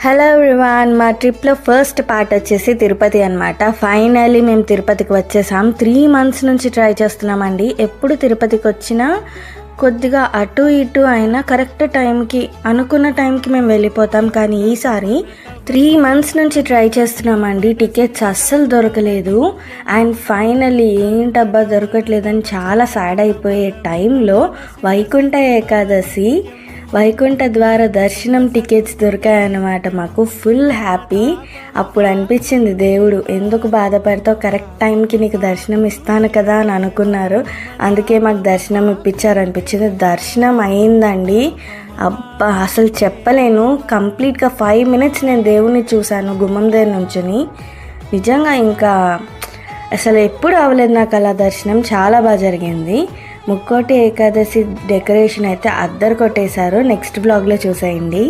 Hello everyone, మా ట్రిప్లో first part వచ్చేసి తిరుపతి అనమాట. ఫైనల్లీ మేము తిరుపతికి వచ్చేసాం. 3 months నుంచి ట్రై చేస్తున్నామండి. ఎప్పుడు తిరుపతికి వచ్చినా కొద్దిగా అటు ఇటు అయినా కరెక్ట్ టైంకి, అనుకున్న టైంకి మేము వెళ్ళిపోతాం. కానీ ఈసారి 3 months నుంచి ట్రై చేస్తున్నామండి. టికెట్స్ అస్సలు దొరకలేదు. అండ్ ఫైనల్లీ ఏంటబ్బా దొరకట్లేదని చాలా సాడ్ అయిపోయే టైంలో వైకుంఠ ద్వార దర్శనం టికెట్స్ దొరికాయన్నమాట. మాకు ఫుల్ హ్యాపీ. అప్పుడు అనిపించింది, దేవుడు ఎందుకు బాధపడతావు, కరెక్ట్ టైంకి నీకు దర్శనం ఇస్తాను కదా అని అనుకున్నారు. అందుకే మాకు దర్శనం ఇప్పించారు అనిపించింది. దర్శనం అయిందండి. అబ్బా అసలు చెప్పలేను. కంప్లీట్గా 5 minutes నేను దేవుణ్ణి చూశాను గుమ్మం దగ్గర నుంచుని. నిజంగా ఇంకా అసలు ఎప్పుడు అవ్వలేదు నాకు అలా దర్శనం. చాలా బాగా జరిగింది. ముక్కోటి ఏకాదశి డెకరేషన్ అయితే అద్దరు కొట్టేశారు. నెక్స్ట్ బ్లాగ్లో చూసేయండి.